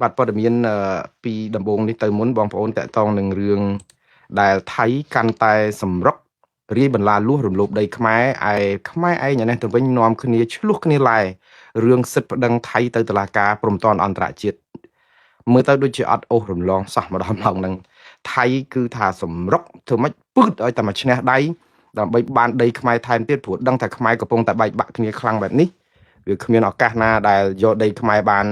បាទព័ត៌មានពីដំបូងនេះទៅមុនបងប្អូនតាក់ទងនឹងរឿងដែលថៃកាន់តែសម្រុករាយបន្លាលួសរំលោភដីខ្មែរឯខ្មែរឯងនេះទៅវិញនាំគ្នាឆ្លោះគ្នាឡែរឿងសិទ្ធិប្តឹងថៃទៅតុលាការព្រំប្រទានអន្តរជាតិមើលទៅដូចជាអត់អូសរំលងសោះម្ដងហ្នឹងថៃគឺថាសម្រុកធ្វើម៉េចពឺតឲ្យតែមកឈ្នះដៃដើម្បីបានដីខ្មែរថែមទៀតព្រោះដឹងថាខ្មែរកំពុងតែបែកបាក់គ្នាខ្លាំងបែបនេះវាគ្មានឱកាសណាដែលយកដីខ្មែរបាន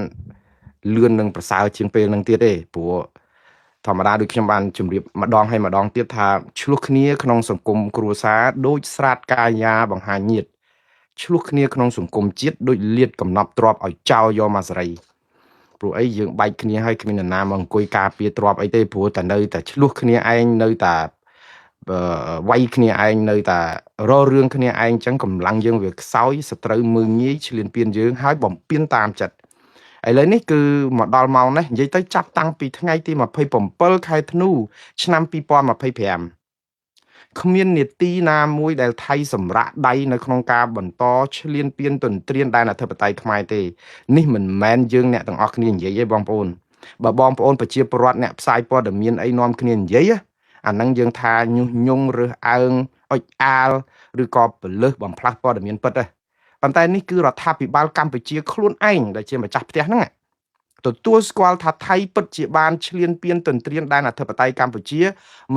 លឿននឹងប្រសើរជាងពេលនឹងទៀតទេព្រោះធម្មតាដូចខ្ញុំបានជម្រាបម្ដងហើយម្ដងទៀតថាឆ្លោះគ្នាក្នុងសង្គមគ្រួសារដូចស្រាតកាយាបង្ហាញញាតឆ្លោះគ្នាក្នុងសង្គមជាតិដូចលាតកំណប់ទ្របឲ្យចោលយកមកសេរីព្រោះអីយើងបែកគ្នាហើយគ្មាននរណាមកអង្គុយការពារទ្របអីទេព្រោះតែនៅតែឆ្លោះគ្នាឯងនៅតែវាយគ្នាឯងនៅតែររឿងគ្នាឯងអញ្ចឹងកម្លាំងយើងវាខ្សោយសត្រូវមើងងាយឈ្លានពានយើងហើយបំពេញតាមចិត្តឥឡូវនេះគឺមកដល់ម៉ោងនេះនិយាយទៅចាប់តាំងពីថ្ងៃទី27ខែធ្នូឆ្នាំ2025គ្មាននេតិណាមួយដែលថៃសម្រាកដៃនៅក្នុងការបន្តឈ្លានពានទន្ទ្រានដែនអធិបតេយ្យខ្មែរទេនេះមិនមែនយើងអ្នកទាំងអស់គ្នានិយាយទេបងប្អូនបើបងប្អូនប្រជាពលរដ្ឋអ្នកផ្សាយព័ត៌មានអីនាំគ្នានិយាយអាហ្នឹងយើងថាញុះញង់រើសអើងអុចអាលឬក៏ពលឹះបំផ្លាស់ព័ត៌មានពិតទេប៉ុន្តែនេះគឺរដ្ឋាភិបាលកម្ពុជាខ្លួនឯងដែលជាម្ចាស់ផ្ទះហ្នឹងទទួលស្គាល់ថាថៃពិតជាបានឈ្លានពានទន្ទ្រានដែនអធិបតេយ្យកម្ពុជា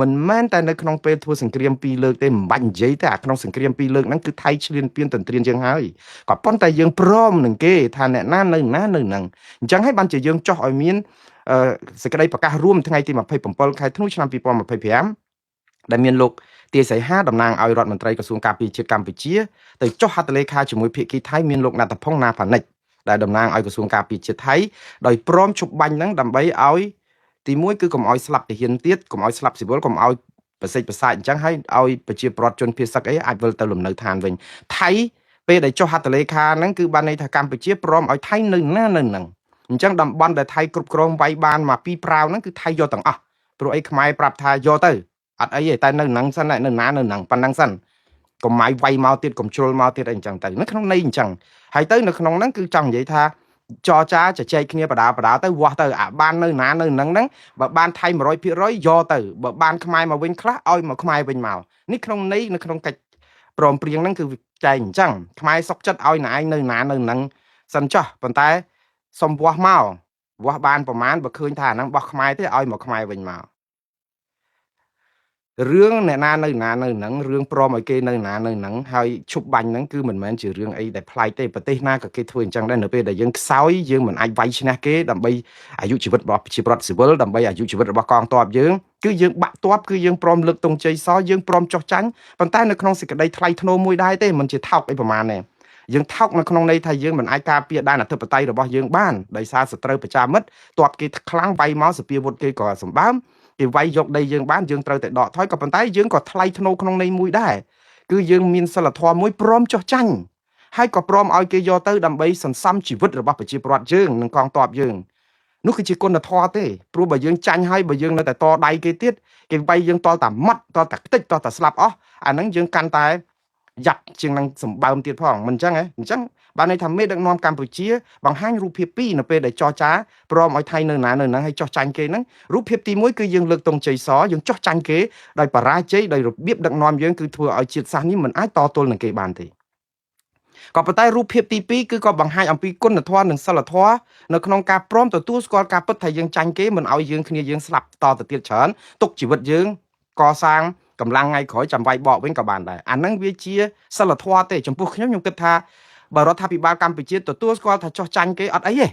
មិនមែនតែនៅក្នុងពេលធ្វើសង្គ្រាមពីរលើកទេមិនបាច់និយាយទេអាក្នុងសង្គ្រាមពីរលើកហ្នឹងគឺថៃឈ្លានពានទន្ទ្រានយើងហើយក៏ប៉ុន្តែយើងព្រមនឹងគេថាអ្នកណានៅណានៅហ្នឹងអញ្ចឹងហើយបានជាយើងចោះឲ្យមានសេចក្តីប្រកាសរួមថ្ងៃទី27ខែធ្នូឆ្នាំ2025ដែលមានលោកទាសីហាតំណាងឲ្យរដ្ឋមន្ត្រីក្រសួងការពារជាតិកម្ពុជាទៅចុះហត្ថលេខាជាមួយភាគីថៃមានលោកណាតភងណាផានិចដែលតំណាងឲ្យក្រសួងការពារជាតិថៃដោយព្រមជប់បាញ់ហ្នឹងដើម្បីឲ្យទី1គឺកុំឲ្យស្លាប់ទាហានទៀតកុំឲ្យស្លាប់ស៊ីវិលកុំឲ្យប្រសិទ្ធប្រសាទអញ្ចឹងហើយឲ្យប្រជាពលរដ្ឋជនភៀសសឹកអីអាចវិលទៅលំនៅឋានវិញថៃពេលដែលចុះហត្ថលេខាហ្នឹងគឺបានន័យថាកម្ពុជាព្រមឲ្យថៃនៅណានៅហ្នឹងអញ្ចឹងតំបន់ដែលថៃគ្រប់គ្រងវាយបានមកពីប្រាវហ្នឹងគឺថៃយកទាំងអស់ព្រោះអីខ្មែរប្រាប់ថាយកទៅអត់អីទេតែនៅហ្នឹងសិននៅណានៅហ្នឹងប៉ុណ្ណឹងសិនកុំឲ្យវាយមកទៀតកុំជ្រុលមកទៀតអីអញ្ចឹងទៅនៅក្នុងន័យអញ្ចឹងហើយទៅនៅក្នុងហ្នឹងគឺចង់និយាយថាចរចាជជែកគ្នាបដាទៅវាស់ទៅអាបាននៅណានៅហ្នឹងបើបានថៃ 100% យកទៅបើបានខ្មែរមកវិញខ្លះឲ្យមកខ្មែរវិញមកនេះក្នុងន័យនៅក្នុងកិច្ចព្រមព្រៀងហ្នឹងគឺចែងអញ្ចឹងខ្មែរសុកចិត្តឲ្យណែឯងនៅណានៅហ្នឹងសិនចោះប៉ុន្តែសុំវាស់មកវាស់បានប្រមាណបើឃើញថាអាហ្នឹងបោះខ្មែរទេឲ្យមកខ្មែរវិញមករឿងអ្នកណានៅណានៅហ្នឹងរឿងព្រមឲ្យគេនៅណានៅហ្នឹងហើយឈប់បាញ់ហ្នឹងគឺមិនមែនជារឿងអីដែលប្លែកទេប្រទេសណាក៏គេធ្វើអញ្ចឹងដែរនៅពេលដែលយើងខ្សោយយើងមិនអាចវាយឈ្នះគេដើម្បីអាយុជីវិតរបស់ប្រជាពលរដ្ឋស៊ីវិលដើម្បីអាយុជីវិតរបស់កងទ័ពយើងគឺយើងបាក់ទ័ពគឺយើងព្រមលើកទង់ជ័យសយើងព្រមចោះចាញ់ប៉ុន្តែនៅក្នុងសេចក្តីថ្លៃថ្នូរមួយដែរទេមិនជាថោកអីប្រមាណទេយើងថោកនៅក្នុងន័យថាយើងមិនអាចការពារដែនអធិបតេយ្យរបស់យើងបានដោយសារសត្រូវប្រជាមិត្តទ័ពគេខ្លាំងវាយមកសពាវុធគេក៏សម្បើមគេវាយយកដីយើងបានយើងត្រូវតែដកថយក៏ប៉ុន្តែយើងក៏ថ្លៃថ្នូរក្នុងន័យមួយដែរគឺយើងមានសិលធម៌មួយព្រមចោះចាញ់ហើយក៏ព្រមឲ្យគេយកទៅដើម្បីសន្សំជីវិតរបស់ប្រជាពលរដ្ឋយើងនិងកងទ័ពយើងនោះគឺជាគុណធម៌ទេព្រោះបើយើងចាញ់ហើយបើយើងនៅតែតដៃគេទៀតគេវាយយើងតតែម៉ត់តតែខ្ទេចតតែស្លាប់អស់អាហ្នឹងយើងកាន់តែយ៉ាប់ជាងនឹងសម្បើមទៀតផងមិនអញ្ចឹងហ៎អញ្ចឹងបានន័យថាមេដឹកនាំកម្ពុជាបង្ហាញរូបភាពពីរនៅពេលដែលចរចាព្រមឲ្យថៃនៅណានៅហ្នឹងឲ្យចោះចាញ់គេហ្នឹងរូបភាពទី1គឺយើងលើកទង់ជ័យសយើងចោះចាញ់គេដោយបរាជ័យដោយរបៀបដឹកនាំយើងគឺធ្វើឲ្យជាតិសាសន៍នេះមិនអាចតទល់នឹងគេបានទេក៏ប៉ុន្តែរូបភាពទី2គឺក៏បង្ហាញអំពីគុណធម៌និងសិលធម៌នៅក្នុងការព្រមទទួលស្គាល់ការពិតថាយើងចាញ់គេមិនឲ្យយើងគ្នាយើងស្លាប់តទៅទៀតច្រើនទុកជីវិតយើងកសាងកម្លាំងថ្ងៃក្រោយចាំវាយបកវិញក៏បានដែរអាហ្នឹងវាជាសិលធម៌ទេចំពោះខ្ញុំគិតថាបើរដ្ឋាភិបាលកម្ពុជាទទួលស្គាល់ថាចោះចាញ់គេអត់អីទេ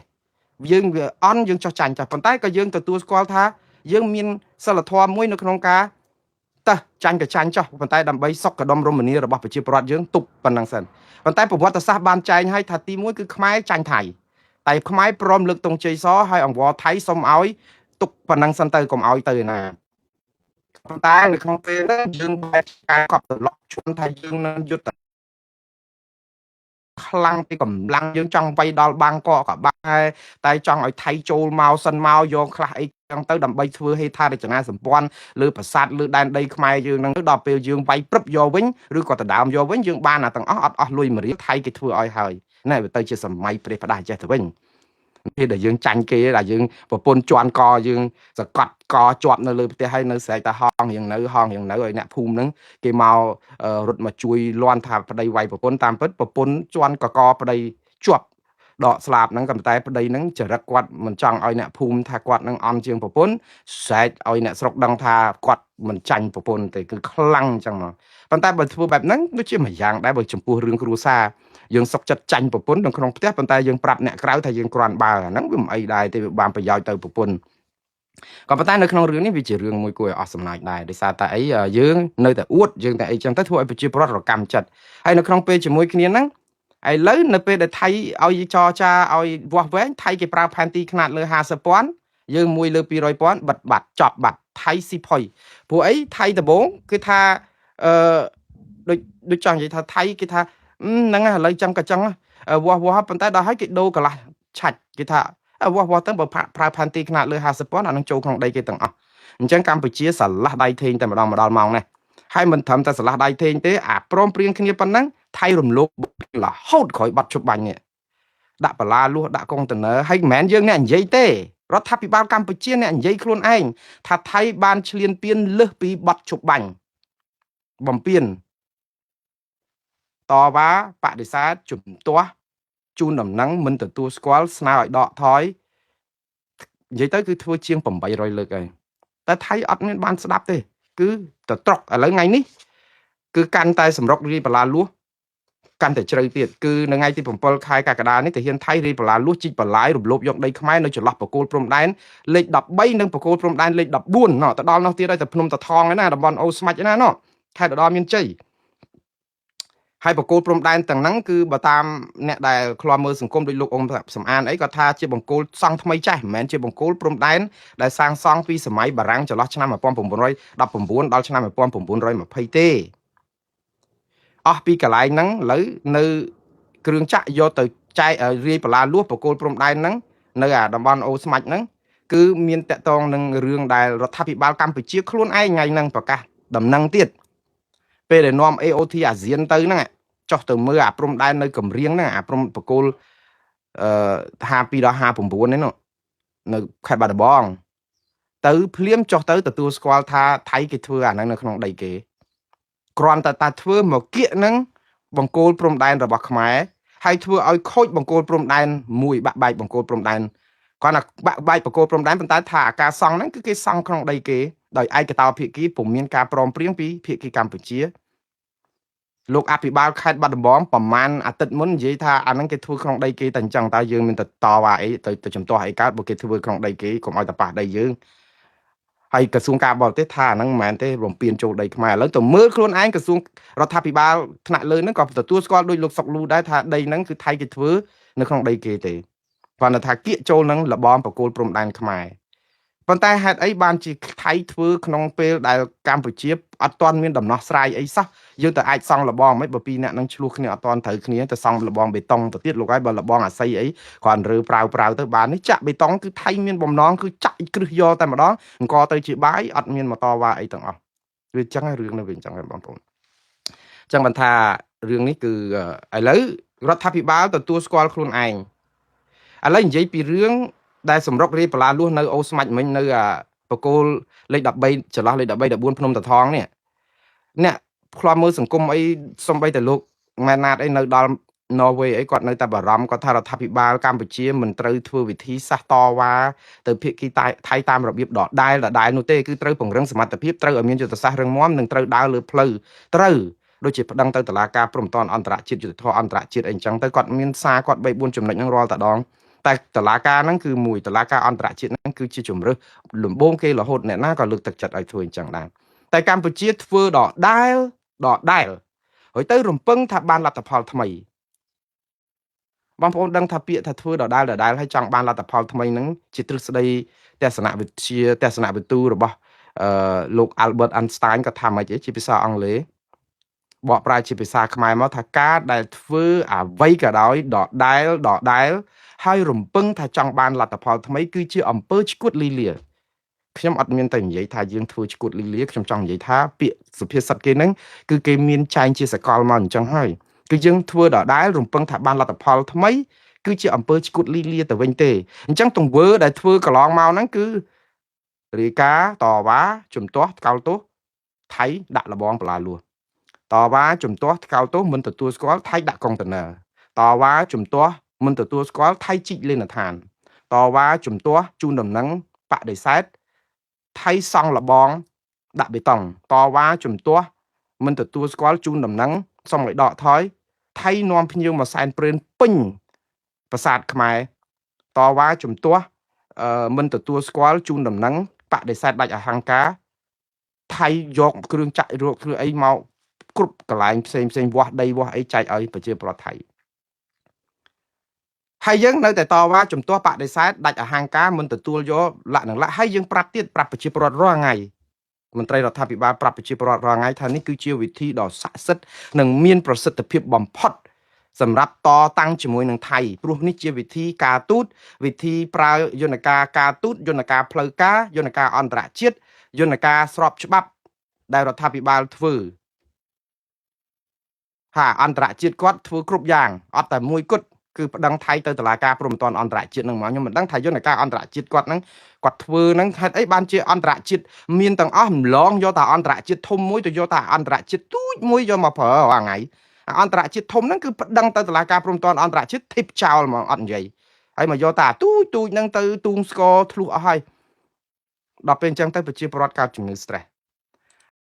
យើងវាអន់យើងចោះចាញ់ចាស់ប៉ុន្តែក៏យើងទទួលស្គាល់ថាយើងមានសិលធម៌មួយនៅក្នុងការតើចាញ់ក៏ចាញ់ចោះប៉ុន្តែដើម្បីសុខដុមរមនារបស់ប្រជាពលរដ្ឋយើងទប់ប៉ុណ្ណឹងសិនប៉ុន្តែប្រវត្តិសាស្ត្របានចែងឲ្យថាទី1គឺខ្មែរចាញ់ថៃតែខ្មែរព្រមលើកទង់ជ័យសហើយអង្វរថៃសុំឲ្យទុកប៉ុណ្ណឹងសិនទៅកុំឲ្យទៅឯណាប៉ុន្តែនៅក្នុងពេលហ្នឹងយើងបែរការកប់ត្រឡប់ជួនថាយើងនឹងយុទ្ធខ្លាំងពីកម្លាំងយើងចង់វាយដល់បាងកកក៏បានតែចង់ឲ្យថៃចូលមកសិនមកយកខ្លះអីចឹងទៅដើម្បីធ្វើហេដ្ឋារចនាសម្ព័ន្ធលើប្រាសាទលើដែនដីខ្មែរយើងហ្នឹងដល់ពេលយើងវាយព្រឹបយកវិញឬក៏ដណ្ដើមយកវិញយើងបានអាទាំងអស់អត់អស់លុយមួយរៀលថៃគេធ្វើឲ្យហើយណែវាទៅជាសម័យព្រះផ្ដាស់ចេះទៅវិញ ពេលដែលយើងចាញ់គេដែលយើងប្រពន្ធជន់កយើងសកត់កជាប់នៅលើផ្ទះហើយនៅស្រែកតែហងរៀងនៅឲ្យអ្នកភូមិហ្នឹងគេមករត់មកជួយលន់ថាប្តីវាយប្រពន្ធតាមពិតប្រពន្ធជន់កប្តីជាប់ដកស្លាប់ហ្នឹងក៏តែប្តីហ្នឹងចរិតគាត់មិនចង់ឲ្យអ្នកភូមិថាគាត់នឹងអន់ជាងប្រពន្ធស្រែកឲ្យអ្នកស្រុកដឹងថាគាត់មិនចាញ់ប្រពន្ធទេគឺខ្លាំងអញ្ចឹងមកប៉ុន្តែបើធ្វើបែបហ្នឹងដូចជាមួយយ៉ាងដែរបើចំពោះរឿងគ្រួសារយើងសុកចិត្តចាញ់ប្រពន្ធនៅក្នុងផ្ទះប៉ុន្តែយើងប្រាប់អ្នកក្រៅថាយើងគ្រាន់បើអាហ្នឹងវាមិនអីដែរទេវាបានប្រយោជន៍ទៅប្រពន្ធក៏ប៉ុន្តែនៅក្នុងរឿងនេះវាជារឿងមួយគួរឲ្យអស់សំណើចដែរដោយសារតែអីយើងនៅតែអួតយើងតែអីចឹងទៅធ្វើឲ្យប្រជាពលរដ្ឋរកម្មចិត្តហើយនៅក្នុងពេលជាមួយគ្នាហ្នឹងឥឡូវនៅពេលដែលថៃឲ្យចរចាឲ្យវាស់វែងថៃគេប្រើផែនទីខ្នាតលើ50,000យើងមួយលើ200,000បិទបាត់ចប់បាត់ថៃស៊ីផុយព្រោះអីថៃដំបងគឺថាអឺដូចចង់និយាយថាថៃគេថាហ្នឹងឥឡូវចឹងក៏ចឹងវាស់ប៉ុន្តែដល់ហើយគេដូរកន្លះឆាច់គេថាវាស់ទៅបើប្រើផែនទីខ្នាតលើ50,000អានឹងចូលក្នុងដីគេទាំងអស់អញ្ចឹងកម្ពុជាស្រឡះដៃធេងតែម្ដងមកដល់ម៉ោងនេះហើយមិនត្រឹមតែស្រឡះដៃធេងទេអាព្រមព្រៀងគ្នាប៉ុណ្ណឹងថៃរំលោភរហូតក្រោយបាត់ជប់បាញ់នេះដាក់បលាលួសដាក់កុងតឺន័រហើយមិនមែនយើងអ្នកនិយាយទេរដ្ឋាភិបាលកម្ពុជាអ្នកនិយាយខ្លួនឯងថាថៃបានឈ្លានពានលើសពីបាត់ជប់បាញ់បំពេញតវ៉ាបដិសេធជំទាស់ជូនដំណឹងមិនទទួលស្គាល់ស្នើឲ្យដកថយនិយាយទៅគឺធ្វើជាង800លើកហើយតែថៃអត់មានបានស្ដាប់ទេគឺទៅត្រកឥឡូវថ្ងៃនេះគឺកាន់តែសម្រុករីបលាលួសកាន់តែជ្រៅទៀតគឺនៅថ្ងៃទី7ខែកក្កដានេះទាហានថៃរីបលាលួសជីកបលាយរំលោភយកដីខ្មែរនៅចន្លោះបកគោលព្រំដែនលេខ13និងបកគោលព្រំដែនលេខ14ណោះទៅដល់នោះទៀតហើយទៅភ្នំតាថងឯណាតំបន់អូស្មាច់ឯណាណោះខេត្តឧត្តរមានជ័យហើយបកគោលព្រំដែនទាំងហ្នឹងគឺបើតាមអ្នកដែលឃ្លាំមើលសង្គមដូចលោកអ៊ំសំអានអីក៏ថាជាបង្គោលសង់ថ្មីចាស់មិនមែនជាបង្គោលព្រំដែនដែលសាងសង់ពីសម័យបារាំងចន្លោះឆ្នាំ1919ដល់ឆ្នាំ1920ទេអស់ពីកន្លែងហ្នឹងឥឡូវនៅគ្រឿងចាក់យកទៅចែករាយបលាលួសបកគោលព្រំដែនហ្នឹងនៅអាតំបន់អូស្មាច់ហ្នឹងគឺមានតកតងនឹងរឿងដែលរដ្ឋាភិបាលកម្ពុជាខ្លួនឯងថ្ងៃហ្នឹងប្រកាសដំណឹងទៀតពេលដែលនាំ AOT អាស៊ានទៅហ្នឹងចុះទៅមើលអាព្រំដែននៅកំរៀងហ្នឹងអាព្រំបកគោល52ដល់59នេះនៅខេត្តបាត់ដំបងទៅភ្លាមចុះទៅទទួលស្គាល់ថាថៃគេធ្វើអាហ្នឹងនៅក្នុងដីគេគ្រាន់តែធ្វើមកគៀកហ្នឹងបង្គោលព្រំដែនរបស់ខ្មែរហើយធ្វើឲ្យខូចបង្គោលព្រំដែនមួយបាក់បែកបង្គោលព្រំដែនគាត់ថាបាក់បែកបង្គោលព្រំដែនប៉ុន្តែថាអាការសង់ហ្នឹងគឺគេសង់ក្នុងដីគេដោយឯកតោភាគីពុំមានការព្រមព្រៀងពីភាគីកម្ពុជាលោកអភិបាលខេត្តបាត់ដំបងប្រមាណអាទិត្យមុននិយាយថាអាហ្នឹងគេធ្វើក្នុងដីគេតែអញ្ចឹងតើយើងមានទៅតវ៉ាអីទៅចំទាស់អីកើតបើគេធ្វើក្នុងដីគេកុំឲ្យទៅប៉ះដីយើងហើយក្រសួងការបរទេសថាអាហ្នឹងមិនមែនទេរំពៀនចូលដីខ្មែរឥឡូវទៅមើលខ្លួនឯងក្រសួងរដ្ឋាភិបាលថ្នាក់លើហ្នឹងក៏ទទួលស្គាល់ដោយលោកសុកលូដែរថាដីហ្នឹងគឺថៃគេធ្វើនៅក្នុងដីគេទេគាត់ថាគៀកចូលនឹងលបងបកគោលព្រំដែនខ្មែរប៉ុន្តែហេតុអីបានជាថៃធ្វើក្នុងពេលដែលកម្ពុជាអត់ទាន់មានដំណោះស្រាយអីសោះយើងទៅអាចសង់លបងមិនបើពីរអ្នកនឹងឆ្លោះគ្នាអត់ទាន់ត្រូវគ្នាទៅសង់លបងបេតុងទៅទៀតលោកហើយបើលបងអាស័យអីគាត់រើប្រាវទៅបាននេះចាក់បេតុងគឺថៃមានបំណងគឺចាក់គ្រឹះយកតែម្ដងអង្គទៅជាបាយអត់មានមកតវ៉ាអីទាំងអស់វាអញ្ចឹងហើយរឿងនៅវាអញ្ចឹងហើយបងប្អូនអញ្ចឹងបានថារឿងនេះគឺឥឡូវរដ្ឋាភិបាលទទួលស្គាល់ខ្លួនឯងឥឡូវនិយាយពីរឿងដែលសម្រុករាយបលាលួសនៅអូស្មាច់មិញនៅបកគោលលេខ13ចន្លោះលេខ13 14ភ្នំតាថងនេះអ្នកខ្លាំមើលសង្គមអីសំបីតែលោកម៉ែណាតអីនៅដល់ន័រវេអីគាត់នៅតែបារម្ភគាត់ថារដ្ឋាភិបាលកម្ពុជាមិនត្រូវធ្វើវិធីសាស្ត្រតវ៉ាទៅភាគីថៃតាមរបៀបដដែលនោះទេគឺត្រូវពង្រឹងសមត្ថភាពត្រូវឲ្យមានយុទ្ធសាស្ត្ររឹងមាំនិងត្រូវដើរលើផ្លូវត្រូវដូចជាប្តឹងទៅតុលាការព្រំប្រទានអន្តរជាតិយុត្តិធម៌អន្តរជាតិអីចឹងទៅគាត់មានសារគាត់ 3-4 ចំណុចហ្នឹងរាល់តែដងតែតឡាការហ្នឹងគឺមួយតឡាការអន្តរជាតិហ្នឹងគឺជាជំរើសលំបងគេរហូតអ្នកណាក៏លើកទឹកចិត្តឲ្យធ្វើអញ្ចឹងដែរតែកម្ពុជាធ្វើដដែលហើយទៅរំពឹងថាបានលទ្ធផលថ្មីបងប្អូនដឹងថាពាក្យថាធ្វើដដែលហើយចង់បានលទ្ធផលថ្មីហ្នឹងជាទ្រឹស្ដីទស្សនវិជ្ជាទស្សនវិទូរបស់លោក Albert Einstein ក៏ថាមិនអីជាភាសាអង់គ្លេសបកប្រែជាភាសាខ្មែរមកថាការដែលធ្វើអ្វីក៏ដោយដដែលហើយរំពឹងថាចង់បានលទ្ធផលថ្មីគឺជាអំពើឈួតលីលាខ្ញុំអត់មានតែនិយាយថាយើងធ្វើឈួតលីលាខ្ញុំចង់និយាយថាពាក្យសុភាសិតគេហ្នឹងគឺគេមានចែងជាសកលមកអញ្ចឹងហើយគឺយើងធ្វើដដែលរំពឹងថាបានលទ្ធផលថ្មី គឺជាអំពើឈួតលីលាទៅវិញទេអញ្ចឹងទង្វើដែលធ្វើកន្លងមកហ្នឹងគឺរាយការណ៍តវ៉ាជំទាស់ថ្កោលទោសថៃដាក់លបងបលាលួសតវ៉ាជំទាស់ថ្កោលទោសមិនទទួលស្គាល់ថៃដាក់កុងតឺន័រតវ៉ាជំទាស់មិនទទួលស្គាល់ថៃជីកលេនដ្ឋានតវ៉ាជំទាស់ជូនដំណឹងបដិសេធថៃសង់លបងដាក់បេតុងតវ៉ាជំទាស់មិនទទួលស្គាល់ជូនដំណឹងសុំឲ្យដកថយថៃនាំភ្ញៀវមកសែនព្រេនពេញប្រាសាទខ្មែរតវ៉ាជំទាស់មិនទទួលស្គាល់ជូនដំណឹងបដិសេធដាច់អហង្ការថៃយកគ្រឿងចាក់រកគ្រឿងអីមកគ្រប់កន្លែងផ្សេងវាស់ដីវាស់អីចែកឲ្យប្រជាពលរដ្ឋថៃហើយយើងនៅតែតវ៉ាជំទាស់បដិសេធដាច់អហង្ការមិនទទួលយកលក្ខណៈហើយយើងប្រាប់ទៀតប្រាប់ប្រជាពលរដ្ឋរាល់ថ្ងៃមន្ត្រីរដ្ឋាភិបាលប្រាប់ប្រជាពលរដ្ឋរាល់ថ្ងៃថានេះគឺជាវិធីដ៏ស័ក្តិសិទ្ធិនិងមានប្រសិទ្ធភាពបំផុតសម្រាប់តតាំងជាមួយនឹងថៃព្រោះនេះជាវិធីការទូតវិធីប្រើយន្តការការទូតយន្តការផ្លូវការយន្តការអន្តរជាតិយន្តការស្របច្បាប់ដែលរដ្ឋាភិបាលធ្វើអន្តរជាតិគាត់ធ្វើគ្រប់យ៉ាងអត់តែមួយគត់គឺប្តឹងថៃទៅតុលាការព្រហ្មទណ្ឌអន្តរជាតិនឹងមកខ្ញុំមិនដឹងថាយន្តការអន្តរជាតិគាត់ហ្នឹងគាត់ធ្វើហ្នឹងហេតុអីបានជាអន្តរជាតិមានទាំងអស់ម្លងយកតែអន្តរជាតិធំមួយទៅយកតែអន្តរជាតិទូចមួយយកមកប្រើរាល់ថ្ងៃអន្តរជាតិធំហ្នឹងគឺប្តឹងទៅតុលាការព្រហ្មទណ្ឌអន្តរជាតិធីបចោលហ្មងអត់និយាយហើយមកយកតែទូចហ្នឹងទៅទូងស្គរធ្លុះអស់ហើយដល់ពេលអញ្ចឹងទៅប្រជាពលរដ្ឋកើតជំងឺ stress